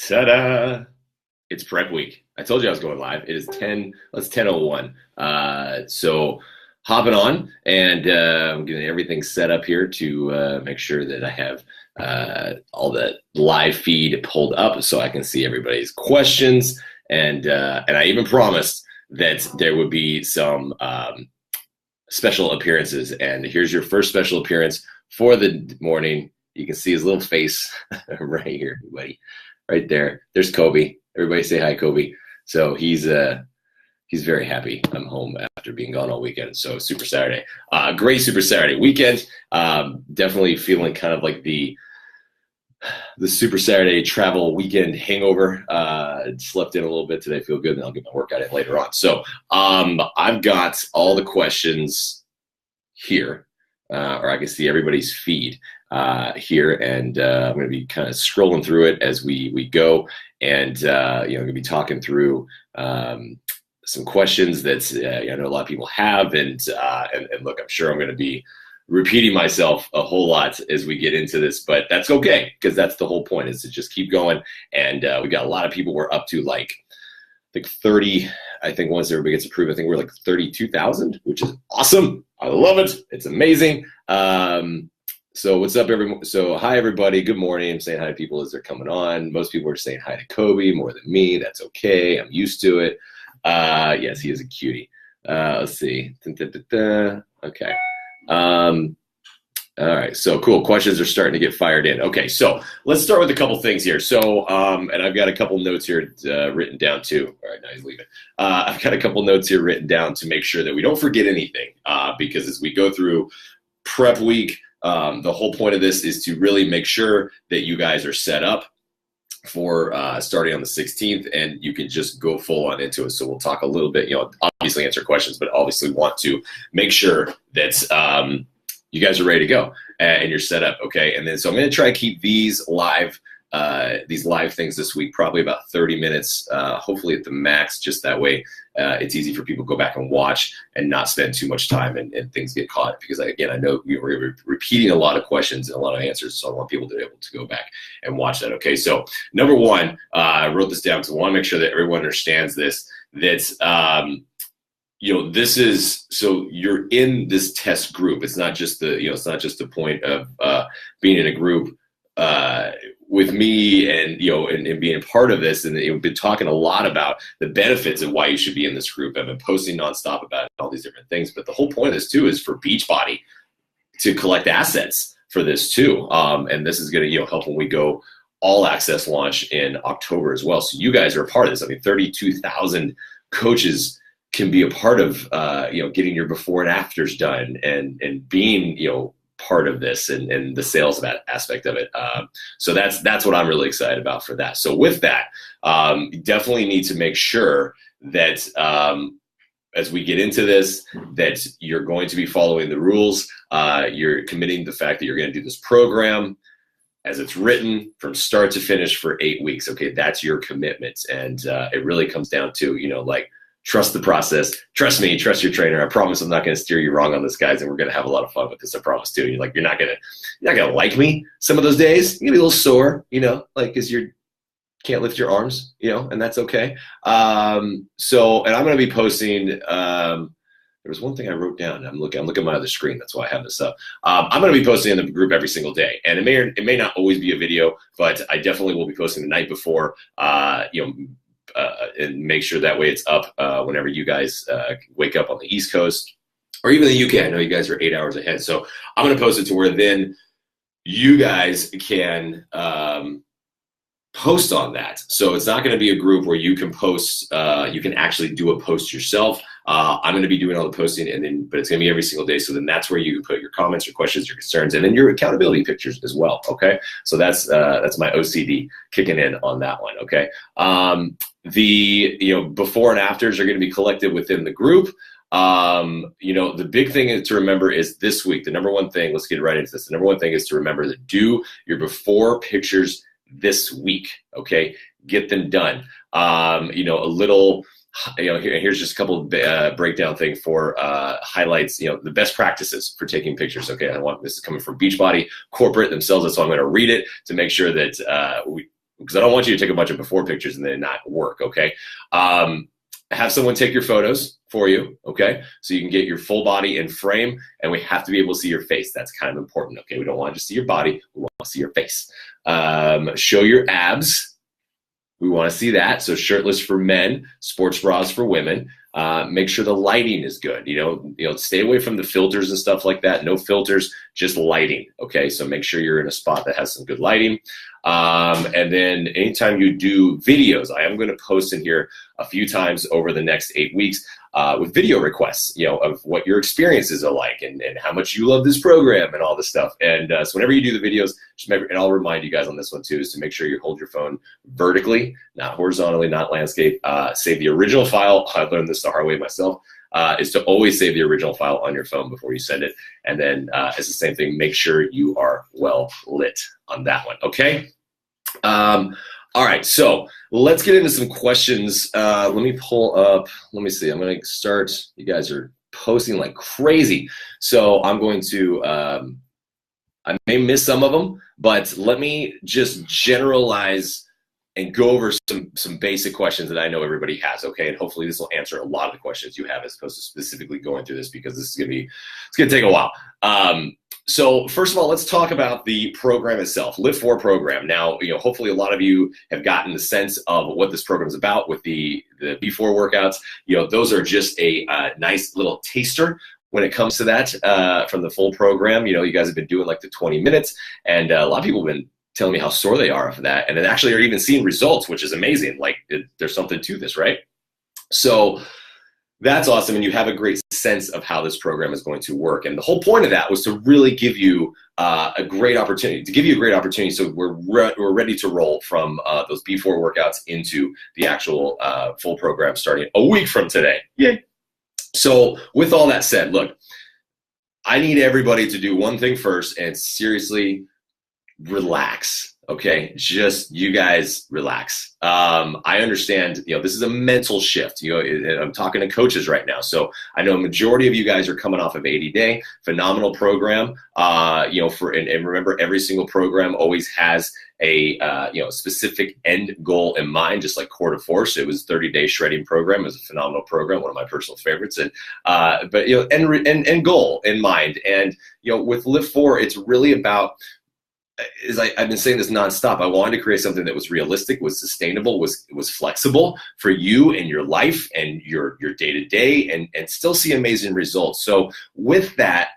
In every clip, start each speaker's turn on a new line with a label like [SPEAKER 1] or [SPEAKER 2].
[SPEAKER 1] Ta-da! It's prep week. I told you I was going live. It is 10:01. So hopping on and I'm getting everything set up here to make sure that I have all the live feed pulled up so I can see everybody's questions. And I even promised that there would be some special appearances. And here's your first special appearance for the morning. You can see his little face right here, everybody. Right there. There's Kobe. Everybody say hi, Kobe. So he's very happy. I'm home after being gone all weekend. So Super Saturday. Great Super Saturday weekend. Definitely feeling kind of like the Super Saturday travel weekend hangover. Slept in a little bit today. Feel good. And I'll get my workout in later on. So I've got all the questions here. Or I can see everybody's feed here, and I'm going to be kind of scrolling through it as we go, and I'm going to be talking through some questions that I know a lot of people have, and look, I'm sure I'm going to be repeating myself a whole lot as we get into this, but that's okay, because that's the whole point, is to just keep going. And we got a lot of people. We're up to like, I think 30, I think once everybody gets approved, I think we're like 32,000, which is awesome. I love it. It's amazing. So what's up, everyone? So hi, everybody. Good morning. I'm saying hi to people as they're coming on. Most people are saying hi to Kobe more than me. That's okay. I'm used to it. Yes, he is a cutie. Let's see. Okay. All right, so cool. Questions are starting to get fired in. Okay, so let's start with a couple things here. So, and I've got a couple notes here written down too. All right, now he's leaving. I've got a couple notes here written down to make sure that we don't forget anything, because as we go through prep week, the whole point of this is to really make sure that you guys are set up for starting on the 16th, and you can just go full on into it. So we'll talk a little bit, obviously answer questions, but obviously want to make sure that you guys are ready to go and you're set up, okay? And then, so I'm going to try to keep these live things this week, probably about 30 minutes, hopefully at the max, just that way it's easy for people to go back and watch and not spend too much time and things get caught. Because again, I know we're repeating a lot of questions and a lot of answers, so I want people to be able to go back and watch that, okay? So number one, I wrote this down because I want to make sure that everyone understands this, that this is, so you're in this test group. It's not just it's not just the point of being in a group with me and being a part of this. And we've been talking a lot about the benefits of why you should be in this group. I've been posting nonstop about all these different things, but the whole point of this too is for Beachbody to collect assets for this too. And this is going to help when we go all access launch in October as well. So you guys are a part of this. I mean, 32,000 coaches can be a part of getting your before and afters done and being part of this and the sales aspect of it. So that's what I'm really excited about for that. So with that, you definitely need to make sure that as we get into this, that you're going to be following the rules. You're committing to the fact that you're going to do this program as it's written from start to finish for 8 weeks. Okay, that's your commitment. And it really comes down to, trust the process. Trust me, trust your trainer. I promise I'm not going to steer you wrong on this, guys, and we're going to have a lot of fun with this. I promise too. You're not going to like me some of those days. You're going to be a little sore, because you can't lift your arms, and that's okay. And I'm going to be posting, there was one thing I wrote down. I'm looking at my other screen. That's why I have this up. I'm going to be posting in the group every single day, and it may not always be a video, but I definitely will be posting the night before, and make sure that way it's up whenever you guys wake up on the East Coast or even the UK. I know you guys are 8 hours ahead. So I'm going to post it to where then you guys can post on that. So it's not going to be a group where you can post, you can actually do a post yourself. I'm going to be doing all the posting, but it's going to be every single day. So then that's where you can put your comments, your questions, your concerns, and then your accountability pictures as well. Okay. So that's my OCD kicking in on that one. Okay. The before and afters are going to be collected within the group. The big thing to remember is this week, the number one thing, let's get right into this. The number one thing is to remember to do your before pictures this week. Okay. Get them done. Here's just a couple of breakdown thing for highlights, the best practices for taking pictures. Okay. This is coming from Beachbody corporate themselves. That's why I'm going to read it to make sure that we because I don't want you to take a bunch of before pictures and then not work, okay? Have someone take your photos for you, okay? So you can get your full body in frame, and we have to be able to see your face. That's kind of important, okay? We don't want to just see your body, we want to see your face. Show your abs. We want to see that. So shirtless for men, sports bras for women. Make sure the lighting is good. You know, stay away from the filters and stuff like that. No filters, just lighting. Okay, so make sure you're in a spot that has some good lighting. And then anytime you do videos, I am going to post in here a few times over the next 8 weeks with video requests, you know, of what your experiences are like and how much you love this program and all this stuff. And so whenever you do the videos, just remember, and I'll remind you guys on this one too, is to make sure you hold your phone vertically, not horizontally, not landscape. Save the original file. I learned this the hard way myself. Is to always save the original file on your phone before you send it. And then it's the same thing. Make sure you are well lit on that one. Okay. All right. So let's get into some questions. Let me pull up. Let me see. I'm going to start. You guys are posting like crazy. So I'm going to, I may miss some of them, but let me just generalize and go over some basic questions that I know everybody has, okay? And hopefully this will answer a lot of the questions you have as opposed to specifically going through this, because this is gonna take a while. So first of all, let's talk about the program itself, LIIFT4 program. Now, you know, hopefully a lot of you have gotten the sense of what this program is about with the before workouts. You know, those are just a nice little taster when it comes to that from the full program. You know, you guys have been doing like the 20 minutes, and a lot of people have been telling me how sore they are for that, and then actually are even seeing results, which is amazing. Like there's something to this, right? So that's awesome, and you have a great sense of how this program is going to work. And the whole point of that was to really give you a great opportunity, so we're ready to roll from those before workouts into the actual full program starting a week from today. Yay! So with all that said, look, I need everybody to do one thing first, and seriously, relax. Okay, just you guys relax. I understand, you know, this is a mental shift. You know, I'm talking to coaches right now, so I know a majority of you guys are coming off of 80-day, phenomenal program. You know, and remember, every single program always has a you know, specific end goal in mind, just like Core to Force. It was 30-day shredding program. It was a phenomenal program, one of my personal favorites. And but you know, end goal in mind. And you know, with LIIFT4, it's really about, I've been saying this nonstop. I wanted to create something that was realistic, was sustainable, was flexible for you and your life and your day-to-day, and still see amazing results. So with that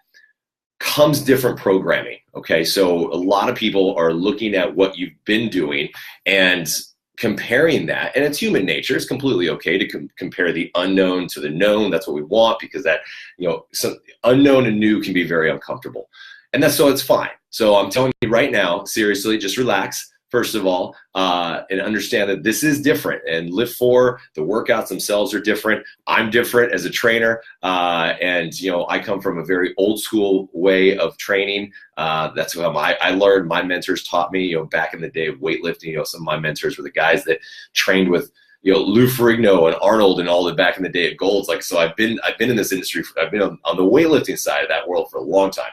[SPEAKER 1] comes different programming. Okay, so a lot of people are looking at what you've been doing and comparing that, and it's human nature. It's completely okay to compare the unknown to the known. That's what we want, because that, you know, some unknown and new can be very uncomfortable. And so it's fine. So I'm telling you right now, seriously, just relax, first of all, and understand that this is different. And LIIFT4, the workouts themselves are different. I'm different as a trainer. And, you know, I come from a very old school way of training. That's what I learned. My mentors taught me, you know, back in the day of weightlifting. You know, some of my mentors were the guys that trained with, you know, Lou Ferrigno and Arnold and all the back in the day of Golds. Like, so I've been in this industry. I've been on the weightlifting side of that world for a long time.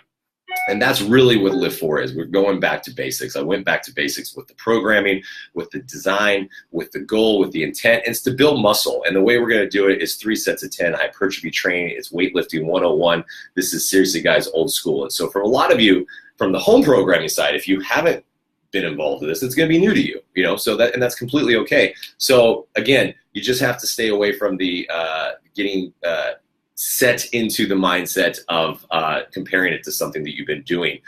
[SPEAKER 1] And that's really what LIIFT4 is. We're going back to basics. I went back to basics with the programming, with the design, with the goal, with the intent. And it's to build muscle. And the way we're going to do it is 3 sets of 10 hypertrophy training. It's weightlifting 101. This is seriously, guys, old school. And so for a lot of you from the home programming side, if you haven't been involved with this, it's going to be new to you, you know, so that's completely okay. So again, you just have to stay away from the getting set into the mindset of comparing it to something that you've been doing.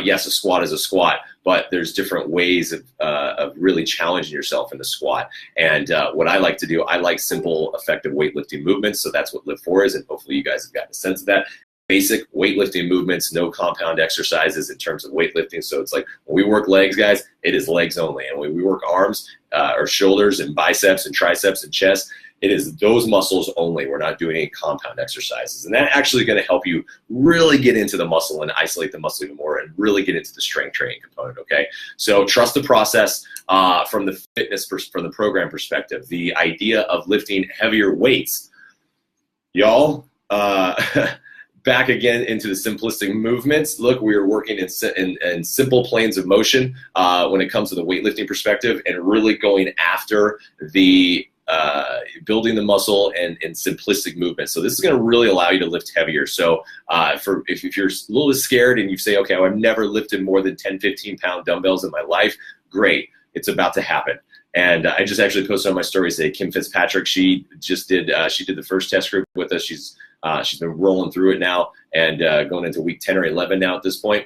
[SPEAKER 1] Yes, a squat is a squat, but there's different ways of really challenging yourself in the squat. And what I like to do, I like simple, effective weightlifting movements. So that's what LIIFT4 is, and hopefully you guys have gotten a sense of that. Basic weightlifting movements, no compound exercises in terms of weightlifting. So it's like when we work legs, guys, it is legs only. And when we work arms or shoulders and biceps and triceps and chest, it is those muscles only. We're not doing any compound exercises. And that's actually going to help you really get into the muscle and isolate the muscle even more and really get into the strength training component, okay? So trust the process from the fitness, from the program perspective. The idea of lifting heavier weights, y'all, back again into the simplistic movements. Look, we are working in simple planes of motion when it comes to the weightlifting perspective, and really going after the building the muscle and simplistic movement. So this is going to really allow you to lift heavier. So if you're a little bit scared and you say, okay, I've never lifted more than 10, 15 pound dumbbells in my life, great. It's about to happen. And I just actually posted on my story today, Kim Fitzpatrick, she did the first test group with us. She's been rolling through it now and going into week 10 or 11 now at this point.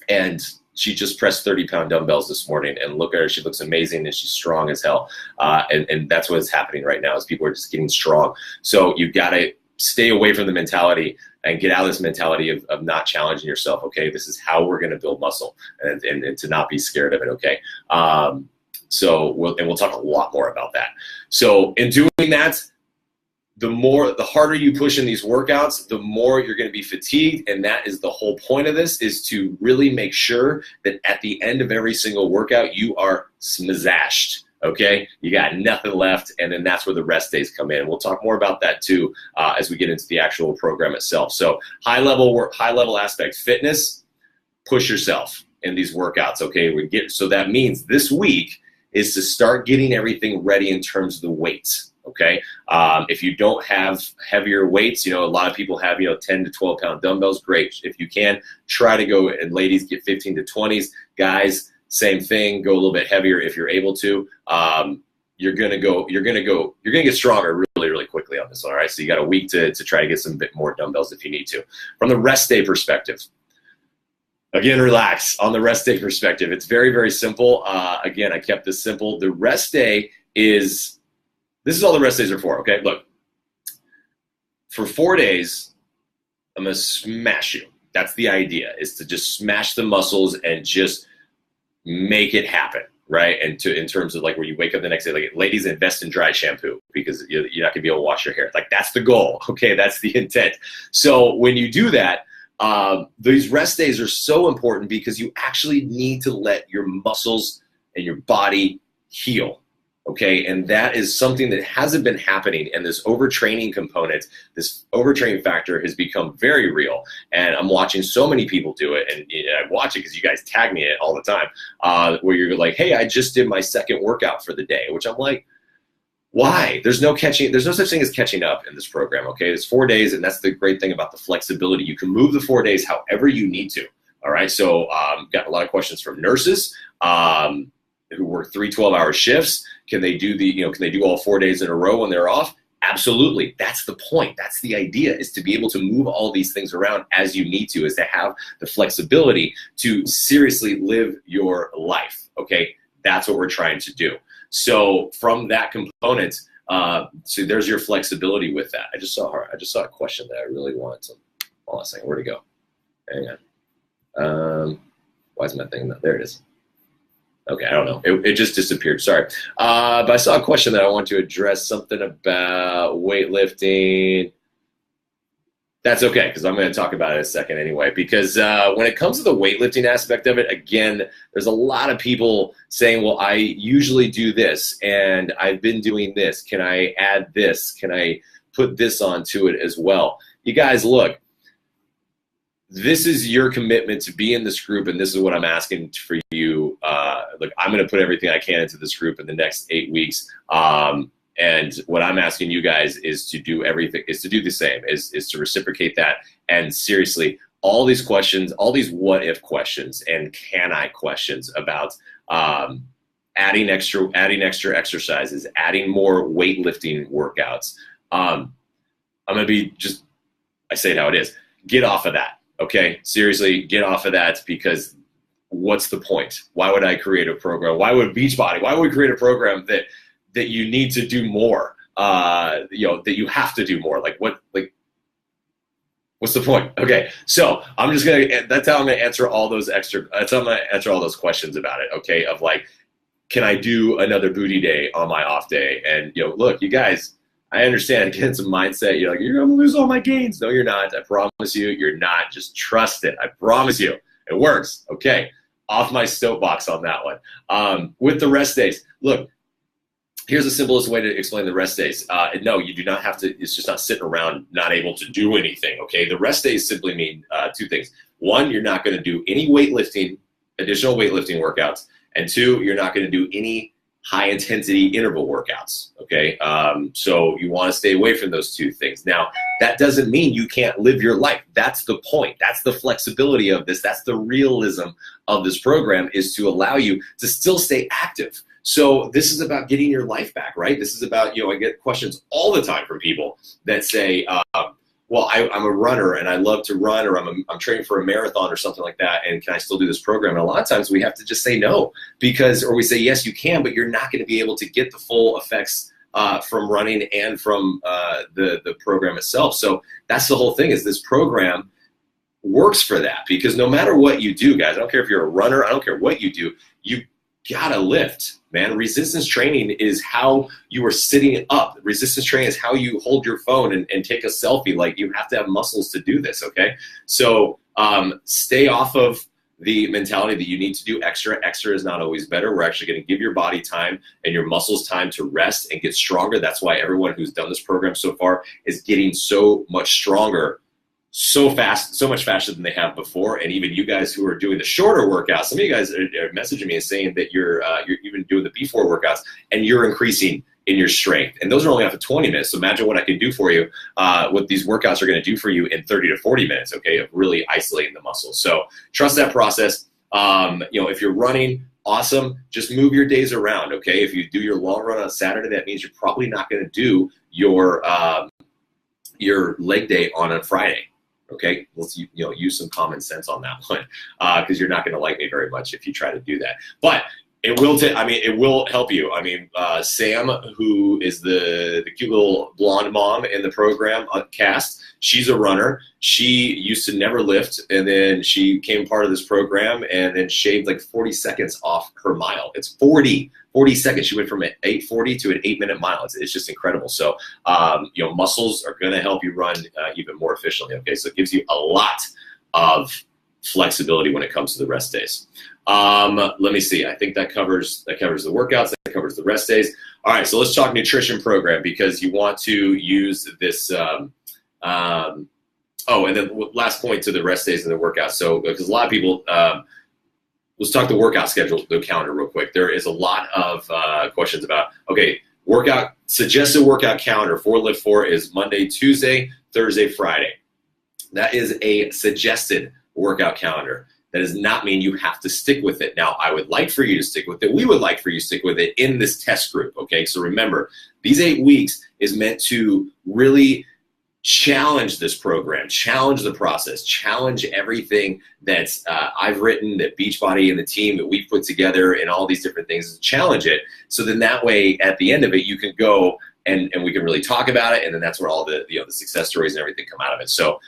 [SPEAKER 1] And she just pressed 30-pound dumbbells this morning, and look at her. She looks amazing, and she's strong as hell. And that's what's happening right now is people are just getting strong. So you've got to stay away from the mentality and get out of this mentality of not challenging yourself. Okay, this is how we're going to build muscle, and to not be scared of it. Okay. So we'll talk a lot more about that. So in doing that, the harder you push in these workouts, the more you're going to be fatigued. And that is the whole point of this, is to really make sure that at the end of every single workout, you are smazashed. Okay, you got nothing left, and then that's where the rest days come in. We'll talk more about that too as we get into the actual program itself. So high level aspect, fitness, push yourself in these workouts. Okay, so that means this week is to start getting everything ready in terms of the weights. Okay, if you don't have heavier weights, a lot of people have 10 to 12 pound dumbbells. Great. If you can, try to go, and ladies, get 15 to 20s. Guys, same thing. Go a little bit heavier if you're able to. You're gonna get stronger really, really quickly on this. All right. So you got a week to try to get some bit more dumbbells if you need to. From the rest day perspective, again, relax on the rest day perspective. It's very, very simple. Again, I kept this simple. The rest day this is all the rest days are for. Okay, look, for 4 days, I'm gonna smash you. That's the idea, is to just smash the muscles and just make it happen, right? And in terms of like where you wake up the next day, like, ladies, invest in dry shampoo because you're not gonna be able to wash your hair. Like, that's the goal. Okay, that's the intent. So when you do that, these rest days are so important because you actually need to let your muscles and your body heal. Okay, and that is something that hasn't been happening, and this overtraining component, this overtraining factor has become very real, and I'm watching so many people do it, and I watch it because you guys tag me in it all the time, where you're like, hey, I just did my second workout for the day, which I'm like, why? There's no such thing as catching up in this program. Okay, it's 4 days, and that's the great thing about the flexibility. You can move the 4 days however you need to. All right, so got a lot of questions from nurses who work 3 12-hour shifts. Can they do all 4 days in a row when they're off? Absolutely. That's the point. That's the idea, is to be able to move all these things around as you need to, is to have the flexibility to seriously live your life. Okay, that's what we're trying to do. So from that component, so there's your flexibility with that. I just saw a question that I really wanted to. Hold on a second. Where'd it go? Hang on. Why is my thing not there? It is. Okay, I don't know. It just disappeared. Sorry. But I saw a question that I want to address, something about weightlifting. That's okay, because I'm going to talk about it in a second anyway. Because when it comes to the weightlifting aspect of it, again, there's a lot of people saying, well, I usually do this, and I've been doing this. Can I add this? Can I put this onto it as well? You guys, look. This is your commitment to be in this group, and this is what I'm asking for you. Look, I'm going to put everything I can into this group in the next 8 weeks. And what I'm asking you guys is to do everything, is to do the same, is to reciprocate that. And seriously, all these questions, all these what if questions and can I questions about adding extra exercises, adding more weightlifting workouts. I'm going to be I say it how it is. Get off of that. Okay, seriously, get off of that, because what's the point? Why would I create a program? Why would Beachbody? Why would we create a program that you need to do more? That you have to do more. What's the point? Okay, so that's how I'm gonna answer all those questions about it. Okay, of like, can I do another booty day on my off day? And look, you guys. I understand. Again, it's a mindset. You're like, you're going to lose all my gains. No, you're not. I promise you, you're not. Just trust it. I promise you. It works. Okay. Off my soapbox on that one. With the rest days, look, Here's the simplest way to explain the rest days. No, you do not have to, it's just not sitting around not able to do anything, okay? The rest days simply mean two things. One, you're not gonna do any weightlifting, additional weightlifting workouts. And two, you're not gonna do any high intensity interval workouts, okay? So you wanna stay away from those two things. Now, that doesn't mean you can't live your life. That's the point. That's the flexibility of this. That's the realism of this program, is to allow you to still stay active. So this is about getting your life back, right? This is about, I get questions all the time from people that say, well, I'm a runner and I love to run, or I'm training for a marathon or something like that, and can I still do this program? And a lot of times we have to just say no, or we say, yes, you can, but you're not going to be able to get the full effects from running and from the program itself. So that's the whole thing, is this program works for that, because no matter what you do, guys, I don't care if you're a runner, I don't care what you do, you gotta lift, man. Resistance training is how you are sitting up. Resistance training is how you hold your phone and take a selfie. Like, you have to have muscles to do this, okay? So stay off of the mentality that you need to do extra. Extra is not always better. We're actually gonna give your body time and your muscles time to rest and get stronger. That's why everyone who's done this program so far is getting so much stronger, so fast, so much faster than they have before. And even you guys who are doing the shorter workouts, some of you guys are messaging me and saying that you're even doing the B4 workouts and you're increasing in your strength. And those are only after 20 minutes. So imagine what I can do for you, what these workouts are going to do for you in 30 to 40 minutes, okay, of really isolating the muscles. So trust that process. If you're running, awesome. Just move your days around, okay? If you do your long run on Saturday, that means you're probably not going to do your leg day on a Friday. Okay, let's use some common sense on that one, because you're not going to like me very much if you try to do that. But it will. It will help you. Sam, who is the cute little blonde mom in the program cast, she's a runner. She used to never lift, and then she became part of this program, and then shaved like 40 seconds off her mile. It's 40 seconds. She went from an 8:40 to an 8-minute mile. It's just incredible. So, muscles are going to help you run even more efficiently. Okay, so it gives you a lot of flexibility when it comes to the rest days. Let me see. I think that covers the workouts. That covers the rest days. All right, so let's talk nutrition program, because you want to use this. And then last point to the rest days and the workouts. So, because a lot of people. Let's talk the workout schedule, the calendar real quick. There is a lot of questions about, okay, suggested workout calendar for LIIFT4 is Monday, Tuesday, Thursday, Friday. That is a suggested workout calendar. That does not mean you have to stick with it. Now, I would like for you to stick with it. We would like for you to stick with it in this test group, okay? So remember, these 8 weeks is meant to really challenge this program, challenge the process, challenge everything that I've written, that Beachbody and the team that we've put together, and all these different things, challenge it. So then that way, at the end of it, you can go and we can really talk about it, and then that's where all the the success stories and everything come out of it. So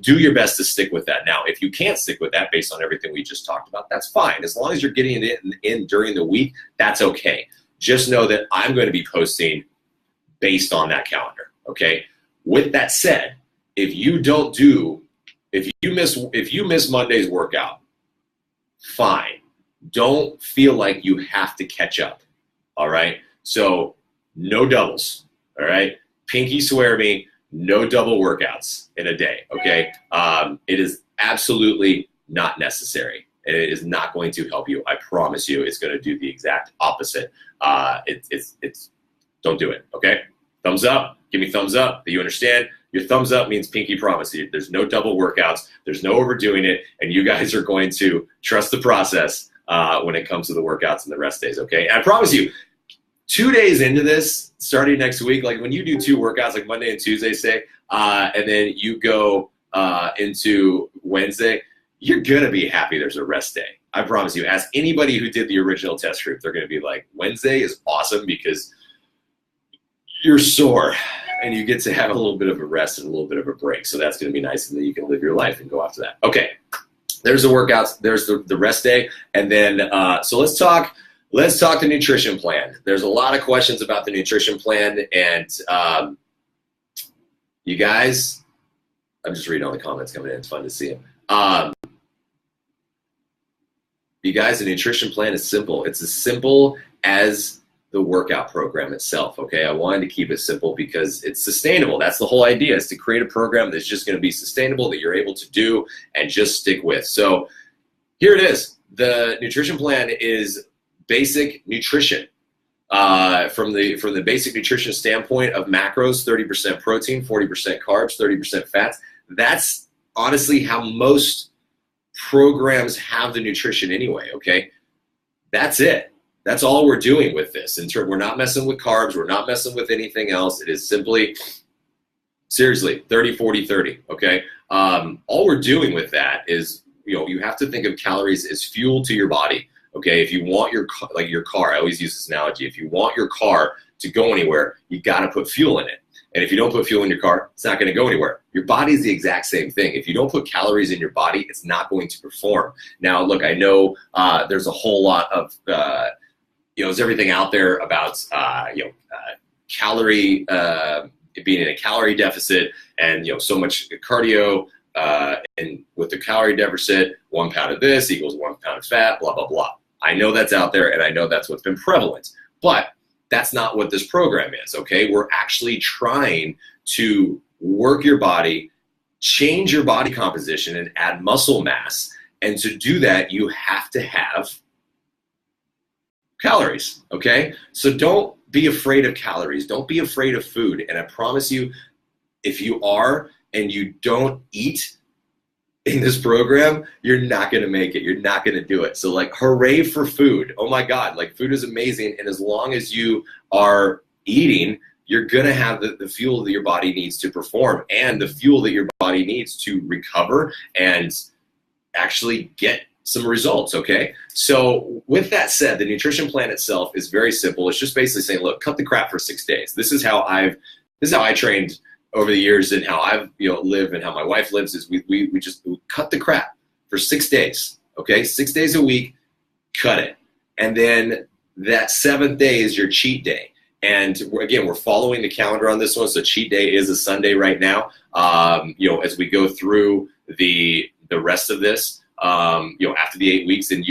[SPEAKER 1] do your best to stick with that. Now, if you can't stick with that based on everything we just talked about, that's fine. As long as you're getting it in during the week, that's okay. Just know that I'm going to be posting based on that calendar, okay? With that said, if you miss Monday's workout, fine. Don't feel like you have to catch up, all right? So no doubles, all right? Pinky swear me, no double workouts in a day, okay? It is absolutely not necessary. It is not going to help you. I promise you, it's going to do the exact opposite. Don't do it, okay? Thumbs up. Give me thumbs up that you understand. Your thumbs up means pinky promise. There's no double workouts. There's no overdoing it. And you guys are going to trust the process when it comes to the workouts and the rest days, okay? And I promise you, 2 days into this, starting next week, like when you do 2 workouts, like Monday and Tuesday, say, and then you go into Wednesday, you're going to be happy there's a rest day. I promise you. Ask anybody who did the original test group. They're going to be like, Wednesday is awesome because you're sore and you get to have a little bit of a rest and a little bit of a break. So that's going to be nice, and then you can live your life and go after that. Okay, there's the workouts, there's the rest day, and then so let's talk the nutrition plan. There's a lot of questions about the nutrition plan, and you guys, I'm just reading all the comments coming in. It's fun to see them. You guys, the nutrition plan is simple. It's as simple as the workout program itself, okay? I wanted to keep it simple because it's sustainable. That's the whole idea, is to create a program that's just going to be sustainable, that you're able to do and just stick with. So here it is. The nutrition plan is basic nutrition. From the basic nutrition standpoint of macros, 30% protein, 40% carbs, 30% fats. That's honestly how most programs have the nutrition anyway, okay? That's it. That's all we're doing with this. We're not messing with carbs. We're not messing with anything else. It is simply, seriously, 30, 40, 30, okay? All we're doing with that is, you have to think of calories as fuel to your body, okay? If you want your car, I always use this analogy. If you want your car to go anywhere, you got to put fuel in it. And if you don't put fuel in your car, it's not going to go anywhere. Your body is the exact same thing. If you don't put calories in your body, it's not going to perform. Now, look, I know there's a whole lot of, there's everything out there about, calorie, being in a calorie deficit and, so much cardio. And with the calorie deficit, 1 pound of this equals 1 pound of fat, blah, blah, blah. I know that's out there, and I know that's what's been prevalent. But that's not what this program is, okay? We're actually trying to work your body, change your body composition, and add muscle mass. And to do that, you have to have calories, okay? So don't be afraid of calories. Don't be afraid of food. And I promise you, if you are and you don't eat in this program, you're not going to make it. You're not going to do it. So hooray for food. Oh my God, food is amazing. And as long as you are eating, you're going to have the fuel that your body needs to perform and the fuel that your body needs to recover and actually get some results, okay? So with that said, the nutrition plan itself is very simple. It's just basically saying, look, cut the crap for 6 days. This is how I trained over the years, and how I've lived and how my wife lives, is we just cut the crap for 6 days, okay? 6 days a week, cut it. And then that 7th day is your cheat day. And again, we're following the calendar on this one, so cheat day is a Sunday right now. As we go through the rest of this, after the 8 weeks, and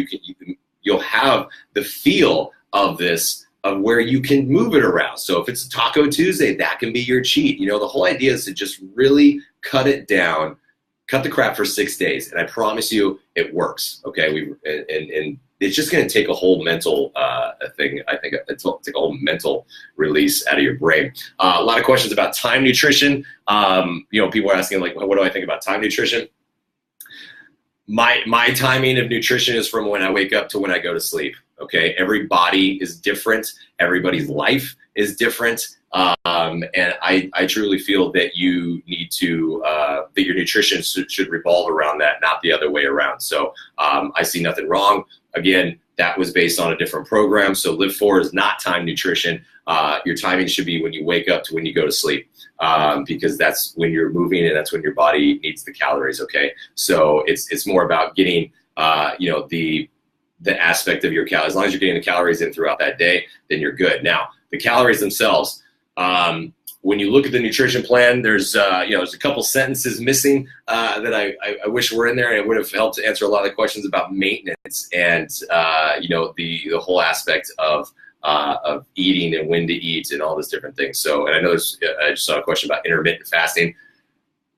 [SPEAKER 1] you'll have the feel of this, of where you can move it around. So if it's Taco Tuesday, that can be your cheat. The whole idea is to just really cut it down, cut the crap for 6 days. And I promise you it works, okay? And it's just gonna take a whole mental thing. I think it's take a whole mental release out of your brain. A lot of questions about time nutrition. People are asking what do I think about time nutrition? My timing of nutrition is from when I wake up to when I go to sleep. Okay, every body is different. Everybody's life is different, and I truly feel that you need to that your nutrition should revolve around that, not the other way around. So I see nothing wrong. Again, that was based on a different program. So LIIFT4 is not time nutrition. Your timing should be when you wake up to when you go to sleep, because that's when you're moving and that's when your body needs the calories. Okay, so it's more about getting the aspect of your calories. As long as you're getting the calories in throughout that day, then you're good. Now, the calories themselves, when you look at the nutrition plan, there's a couple sentences missing that I wish were in there, and it would have helped to answer a lot of the questions about maintenance and the whole aspect of eating and when to eat and all those different things. So, and I know I just saw a question about intermittent fasting.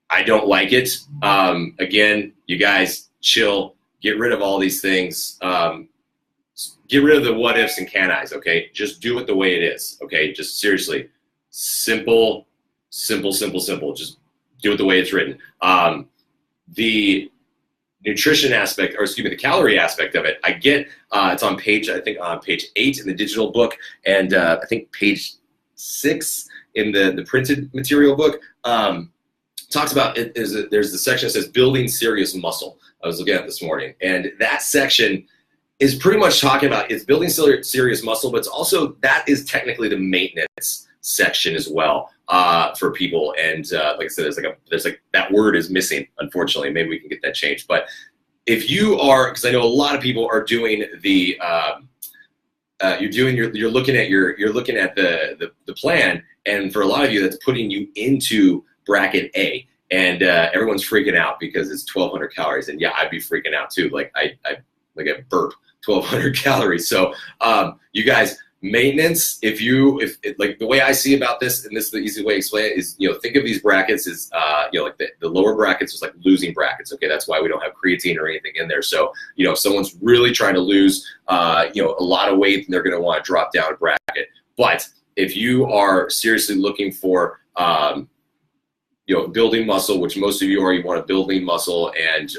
[SPEAKER 1] I don't like it. Again, you guys chill. Get rid of all these things. Get rid of the what ifs and can I's, okay? Just do it the way it is, okay? Just seriously, simple. Just do it the way it's written. The nutrition aspect, the calorie aspect of it, I get, it's on page 8 in the digital book, and I think page 6 in the printed material book. Talks about it. There's the section that says building serious muscle. I was looking at this morning, and that section is pretty much talking about it's building serious muscle, but it's also, that is technically the maintenance section as well for people. And like I said, there's that word is missing, unfortunately. Maybe we can get that changed. But if you are, because I know a lot of people are doing the you're looking at the plan, and for a lot of you, that's putting you into bracket A. And everyone's freaking out because it's 1,200 calories. And yeah, I'd be freaking out too. I burp 1,200 calories. So you guys, maintenance, if like the way I see about this, and this is the easy way to explain it, is, think of these brackets as, like the lower brackets is like losing brackets. Okay, that's why we don't have creatine or anything in there. So, if someone's really trying to lose, a lot of weight, then they're going to want to drop down a bracket. But if you are seriously looking for, building muscle, which most of you are, you want to build lean muscle,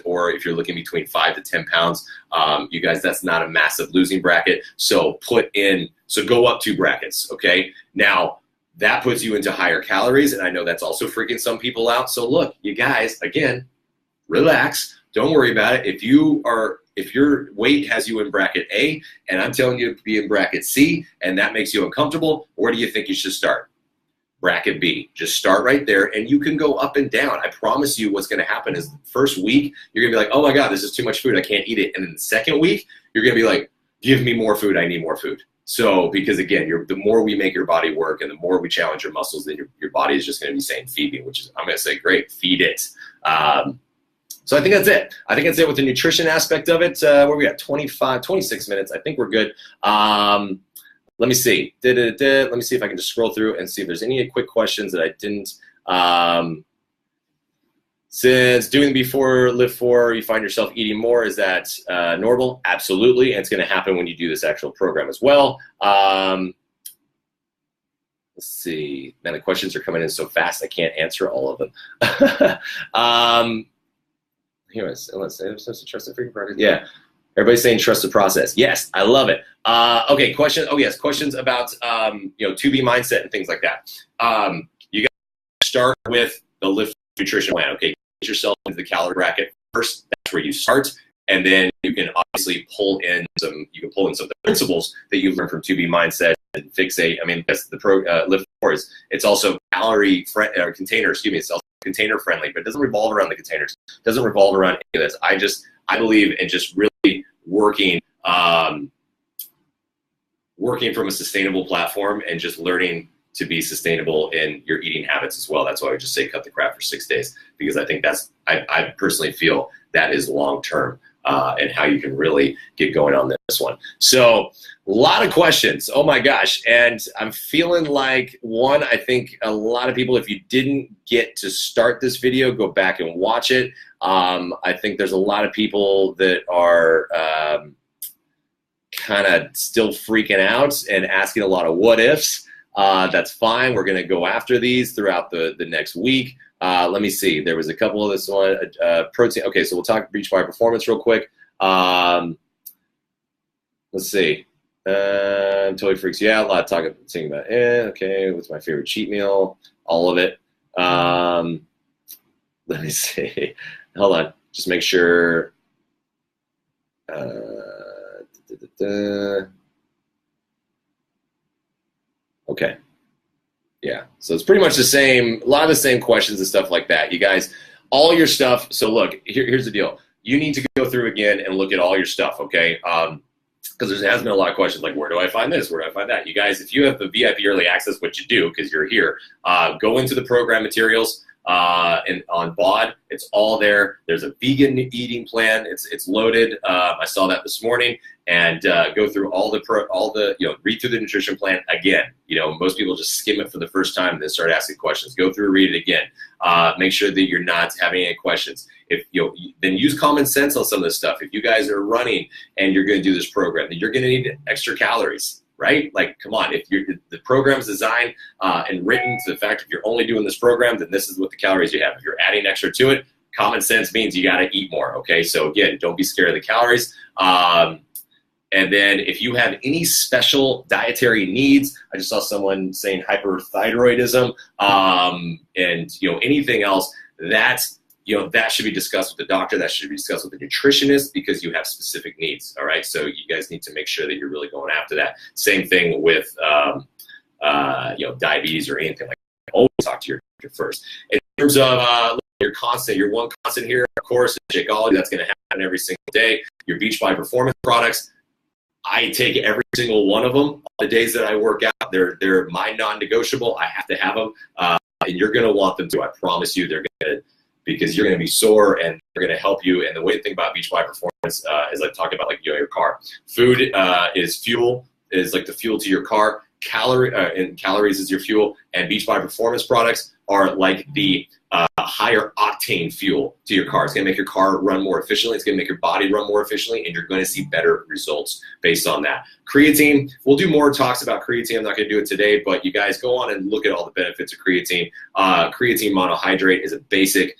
[SPEAKER 1] or if you're looking between 5 to 10 pounds, you guys, that's not a massive losing bracket. So go up 2 brackets, okay? Now, that puts you into higher calories, and I know that's also freaking some people out. So look, you guys, again, relax. Don't worry about it. If your weight has you in bracket A, and I'm telling you to be in bracket C, and that makes you uncomfortable, where do you think you should start? Bracket B. Just start right there, and you can go up and down. I promise you what's going to happen is the first week, you're going to be like, oh my God, this is too much food. I can't eat it. And then the second week, you're going to be like, give me more food. I need more food. So, because again, the more we make your body work and the more we challenge your muscles, then your body is just going to be saying, feed me, which is, I'm going to say, great, feed it. So I think that's it. I think that's it with the nutrition aspect of it. Where we at? 26 minutes. I think we're good. Let me see. Let me see if I can just scroll through and see if there's any quick questions that I didn't. Since doing before LIIFT4, you find yourself eating more, is that normal? Absolutely, and it's going to happen when you do this actual program as well. Let's see. Man, the questions are coming in so fast I can't answer all of them. Anyways, let's say I'm supposed to trust the freaking product. Yeah. Everybody's saying trust the process. Yes, I love it. Okay, question. Oh yes, questions about 2B mindset and things like that. You got to start with the LIIFT nutrition plan. Okay, get yourself into the calorie bracket first. That's where you start, and then you can obviously pull in some. You can pull in some of the principles that you've learned from 2B mindset and fixate. I mean, that's the LIIFT4 is. It's also container. Excuse me. It's also container friendly, but it doesn't revolve around the containers. It doesn't revolve around any of this. I believe in just really working from a sustainable platform and just learning to be sustainable in your eating habits as well. That's why I would just say cut the crap for 6 days, because I think I personally feel that is long-term and how you can really get going on this one. So a lot of questions. Oh my gosh. And I'm feeling like, I think a lot of people, if you didn't get to start this video, go back and watch it. I think there's a lot of people that are kind of still freaking out and asking a lot of what ifs. That's fine. We're going to go after these throughout the next week. Let me see. There was a couple of this one. Protein. Okay, so we'll talk Beachbody Performance real quick. Let's see. Totally freaks you out. A lot of talking about, okay, what's my favorite cheat meal? All of it. Let me see. Hold on. Just make sure. Okay. Yeah. So it's pretty much the same, a lot of the same questions and stuff like that. You guys, all your stuff. So look, here's the deal. You need to go through again and look at all your stuff, okay? Because there has been a lot of questions like, where do I find this? Where do I find that? You guys, if you have the VIP early access, what you do, because you're here, go into the program materials and on BOD. It's all there. There's a vegan eating plan. It's loaded. I saw that this morning. And go through read through the nutrition plan again. Most people just skim it for the first time and then start asking questions. Go through, read it again. Make sure that you're not having any questions. If then use common sense on some of this stuff. If you guys are running and you're going to do this program, then you're going to need extra calories, right? Like, come on. If the program's designed and written to the fact if you're only doing this program, then this is what the calories you have. If you're adding extra to it, common sense means you got to eat more. Okay, so again, don't be scared of the calories. And then if you have any special dietary needs, I just saw someone saying hyperthyroidism, and anything else, that should be discussed with the doctor. That should be discussed with the nutritionist, because you have specific needs. All right, so you guys need to make sure that you're really going after that. Same thing with diabetes or anything like that. Always talk to your doctor first. In terms of your one constant here, of course, is Shakeology. That's going to happen every single day. Your Beachbody Performance products, I take every single one of them. The days that I work out, they're my non-negotiable. I have to have them, and you're going to want them to. I promise you, they're going to, because you're going to be sore and they're going to help you. And the way to think about Beachbody Performance is like talking about your car. Food is fuel. is like the fuel to your car. And calories is your fuel, and Beachbody Performance products are like the higher octane fuel to your car. It's gonna make your car run more efficiently. It's gonna make your body run more efficiently, and you're gonna see better results based on that. Creatine, we'll do more talks about creatine. I'm not gonna do it today, but you guys go on and look at all the benefits of creatine. Creatine monohydrate is a basic,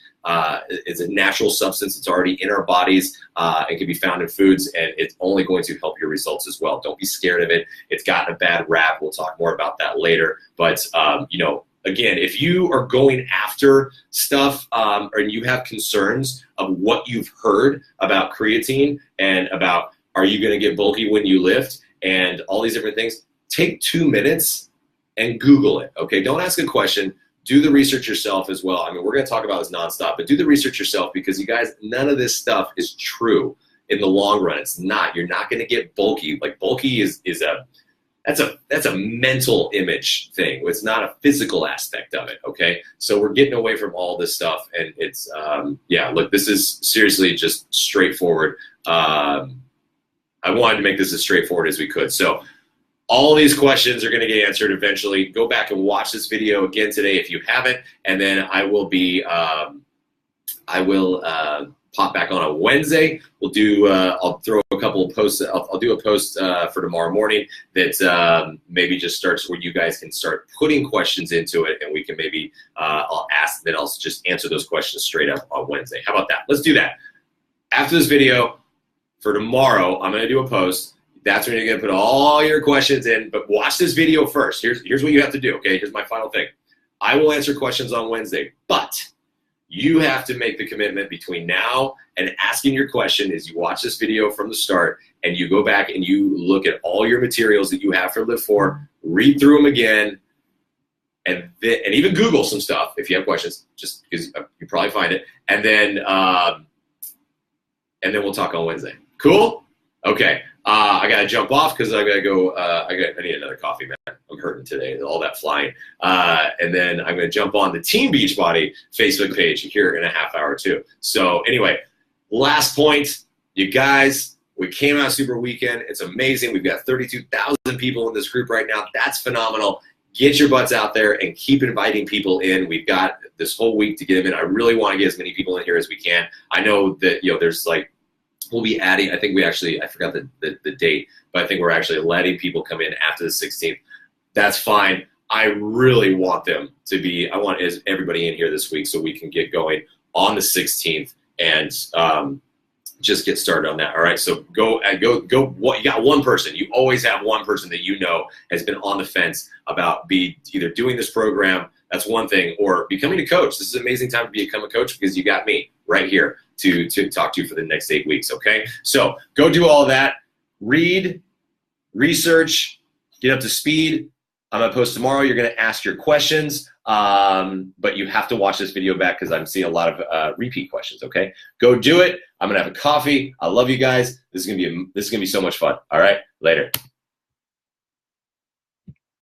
[SPEAKER 1] it's a natural substance. It's already in our bodies. It can be found in foods, and it's only going to help your results as well. Don't be scared of it. It's gotten a bad rap. We'll talk more about that later. But, you know, again, if you are going after stuff and you have concerns of what you've heard about creatine and about are you going to get bulky when you lift and all these different things, take 2 minutes and Google it, okay? Don't ask a question. Do the research yourself as well. I mean, we're going to talk about this nonstop, but do the research yourself because, you guys, none of this stuff is true in the long run. It's not. You're not going to get bulky. Like, bulky is that's a mental image thing. It's not a physical aspect of it, okay? So we're getting away from all this stuff, and it's, yeah, look, this is seriously just straightforward. I wanted to make this as straightforward as we could. So all these questions are going to get answered eventually. Go back and watch this video again today if you haven't, and then I will be, pop back on Wednesday. We'll do, I'll throw a couple of posts. I'll do a post for tomorrow morning that maybe just starts where you guys can start putting questions into it, and we can maybe, I'll just answer those questions straight up on Wednesday. How about that? Let's do that. After this video, for tomorrow, I'm going to do a post. That's when you're going to put all your questions in, but watch this video first. Here's what you have to do, okay? Here's my final thing. I will answer questions on Wednesday, but you have to make the commitment between now and asking your question is you watch this video from the start and you go back and you look at all your materials that you have for LIIFT4, read through them again, and even Google some stuff if you have questions, just because you probably find it, and then we'll talk on Wednesday. Cool? Okay. I gotta jump off because I gotta go. I need another coffee, man. I'm hurting today. All that flying. And then I'm gonna jump on the Team Beachbody Facebook page here in a half hour too. So anyway, last point, you guys. We came out Super Weekend. It's amazing. We've got 32,000 people in this group right now. That's phenomenal. Get your butts out there and keep inviting people in. We've got this whole week to get them in. I really want to get as many people in here as we can. I know that there's like. We'll be adding, I think I forgot the date, but I think we're actually letting people come in after the 16th. That's fine. I really want them to be, I want everybody in here this week so we can get going on the 16th and just get started on that. All right, so go. You got one person. You always have one person that you know has been on the fence about either doing this program, that's one thing, or becoming a coach. This is an amazing time to become a coach because you got me right here to talk to you for the next 8 weeks, okay? So go do all of that. Read, research, get up to speed. I'm going to post tomorrow. You're going to ask your questions, but you have to watch this video back because I'm seeing a lot of repeat questions, okay? Go do it. I'm going to have a coffee. I love you guys. This is going to be so much fun. All right? Later.